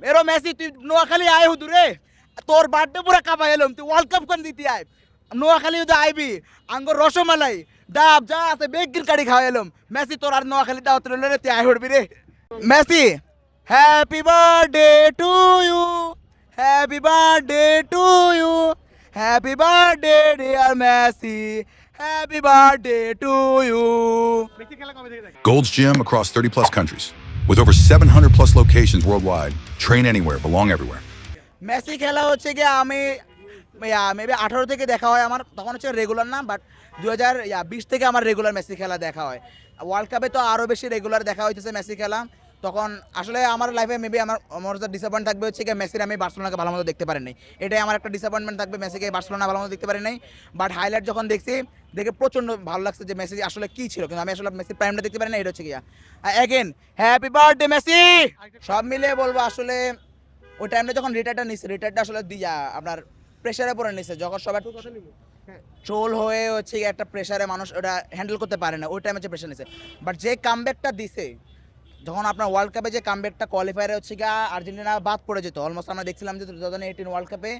এরো Messi তুই নোয়াখালী আয় হুদু রে তোর বার্থডে পুরা কাপা এলাম তুই ওয়ার্ল্ড কাপ কোন দিতে আয় নোয়াখালী যদি আইবি আঙ্গুর রসমালাই ডাব যা আছে বেগির কাড়ি খাওয়া এলাম মেসি তোর আর নোয়াখালী দাওয়াত রইল রে তুই আয় হড়বি রে Messi happy birthday to you happy birthday to you happy birthday dear Messi happy birthday to you Gold's Gym across 30 plus countries. With over 700 plus locations worldwide. Train anywhere, belong everywhere. Messi খেলা হচ্ছে গিয়ে আমি maybe 18 থেকে দেখা হয় আমার তখন হচ্ছে রেগুলার না বাট 2020 থেকে আমার রেগুলার মেসি খেলা দেখা হয় ওয়ার্ল্ড কাপে তো আরও বেশি রেগুলার দেখা হইতেছে মেসি খেলা তখন আসলে আমার লাইফে মেবি আমার ডিসঅ্যাপয়েন্ট থাকবে হচ্ছে গিয়ে মেসির আমি বার্সেলোনাকে ভালো মতো দেখতে পারি নাই এটাই আমার একটা ডিসঅ্যাপয়েন্টমেন্ট থাকবে মেসিকে বার্সেলোনা ভালো মতো দেখতে পারি নাই বাট হাইলাইট যখন দেখছি দেখে প্রচণ্ড ভালো লাগছে যে মেসি আসলে কী ছিল কিন্তু আমি আসলে মেসির প্রাইমটা দেখতে পারি না এটা হচ্ছে গিয়া অ্যাগেন হ্যাপি বার্থডে মেসি সব মিলিয়ে বলবো আসলে ওই টাইমটা যখন রিটায়ারটা আসলে দিয়া আপনার প্রেশারে পড়ে নিছে যখন সবাই ট্রোল হয়ে হচ্ছে একটা প্রেশারে মানুষ ওটা হ্যান্ডেল করতে পারে না ওই টাইমে যে প্রেশার নিছে বাট যে কামব্যাকটা দিছে যখন আপনার ওয়ার্ল্ড কাপে যে কামব্যাকটা কোয়ালিফায়ারে হচ্ছে গিয়ে আর্জেন্টিনা বাদ পড়ে যেত অলমোস্ট আমরা দেখছিলাম যে 2018 ওয়ার্ল্ড কাপে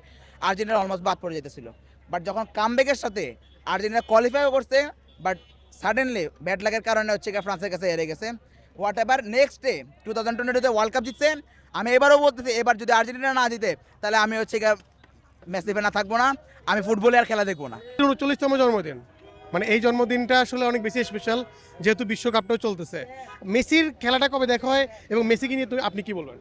আর্জেন্টিনা অলমোস্ট বাদ পড়ে যেতেছিল বাট যখন কামব্যাকের সাথে আর্জেন্টিনা কোয়ালিফাইও করছে বাট সাডেনলি ব্যাড লাকের কারণে হচ্ছে গিয়ে ফ্রান্সের কাছে হেরে গেছে হোয়াট এভার নেক্সট ডে 2022-তে ওয়ার্ল্ড কাপ জিতছে আমি এবারও বলতেছি এবার যদি আর্জেন্টিনা না জিতে তাহলে আমি হচ্ছে গিয়ে মেসি ফ্যান না থাকবো না আমি ফুটবলে আর খেলা দেখবো না 39তম জন্মদিন মানে এই জন্মদিনটা আসলে অনেক বেশি স্পেশাল যেহেতু বিশ্বকাপটাও চলতেছে মেসির খেলাটা কবে দেখা হয় এবং মেসিকে নিয়ে আপনি কি বলবেন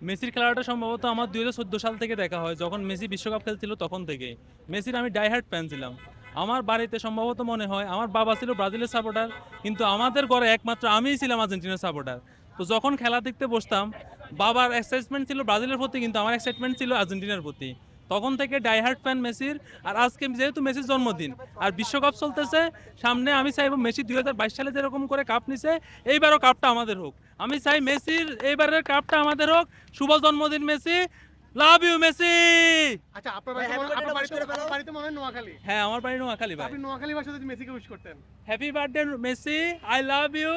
মেসির খেলাটা সম্ভবত আমার 2014 সাল থেকে দেখা হয় যখন মেসি বিশ্বকাপ খেলছিল তখন থেকে মেসির আমি ডাইহার্ট ফ্যান ছিলাম আমার বাড়িতে সম্ভবত মনে হয় আমার বাবা ছিল ব্রাজিলের সাপোর্টার কিন্তু আমাদের ঘরে একমাত্র আমিই ছিলাম আর্জেন্টিনার সাপোর্টার তো যখন খেলা দেখতে বসতাম বাবার এক্সাইটমেন্ট ছিল ব্রাজিলের প্রতি কিন্তু আমার এক্সাইটমেন্ট ছিল আর্জেন্টিনার প্রতি তখন থেকে ডাইহার্ট ফ্যান মেসির আর আজকে যেহেতু মেসির জন্মদিন আর বিশ্বকাপ চলতেছে সামনে আমি চাইবো মেসি 2022 সালে যেরকম করে কাপ নিছে এইবারও কাপটা আমাদের হোক আমি চাই মেসির এইবারের কাপটা আমাদের হোক শুভ জন্মদিন মেসি লাভ ইউ মেসি আচ্ছা আপনার বাড়িতে মনে হয় নোয়াখালী হ্যাঁ আমার বাড়ি নোয়াখালী ভাই আপনি নোয়াখালী ভাষায় যদি মেসিকে উইশ করতেন happy birthday Messi I love you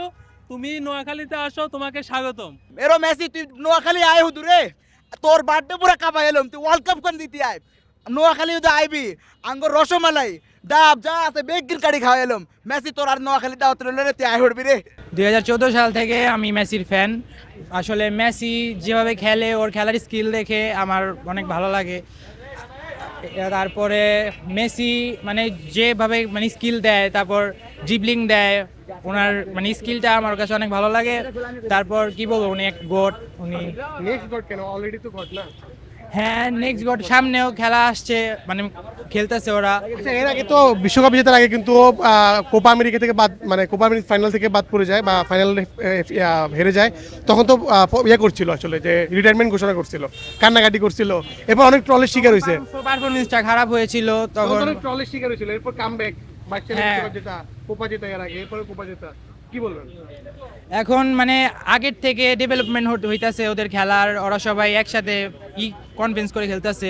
তুমি নোয়াখালীতে আসো তোমাকে স্বাগতম এরো মেসি তুই নোয়াখালী আয় হুদু রে তোর বার্থডে পুরা কাপা এলাম তুই ওয়ার্ল্ড কাপ কোন দিতে আয় নোয়াখালী যদি আইবি আঙ্গুর রসমালাই ডাব যা আছে বেগির কাড়ি খাওয়া এলাম মেসি তোর আর নোয়াখালী দাওয়াত রইল রে তুই আয় হড়বি রে 2014 সাল থেকে আমি মেসির ফ্যান আসলে মেসি যেভাবে খেলে ওর খেলার স্কিল দেখে আমার অনেক ভালো লাগে তারপরে মেসি মানে যেভাবে মানে স্কিল দেয় তারপর ড্রিবলিং দেয় ওনার মানে স্কিলটা আমার কাছে অনেক ভালো লাগে তারপর কি বলবো উনি এক গড উনি নেক্সট গড কেন অলরেডি তো গড না হ্যাঁ নেক্সট গড সামনেও খেলা আসছে মানে খেলতেছে ওরা আচ্ছা এর আগে তো বিশ্বকাপ জেতার আগে কিন্তু কোপা আমেরিকা থেকে বাদ মানে কোপা আমেরিকা ফাইনাল থেকে বাদ পড়ে যায় বা ফাইনাল হেরে যায় তখন তো করছিল আসলে যে রিটায়ারমেন্ট ঘোষণা করছিল কান্নাকাটি করছিল এরপর অনেক ট্রলের শিকার হয়েছে পারফরমেন্সটা খারাপ হয়েছিল তখন অনেক ট্রলের শিকার হয়েছিল এরপর কামব্যাক হ্যাঁ। যেটা কোপা জেতা এর আগে এরপর কোপা জেতা কি বলবেন এখন মানে আগের থেকে ডেভেলপমেন্ট হইতাছে ওদের খেলার ওরা সবাই একসাথে কনভিন্স করে খেলতেছে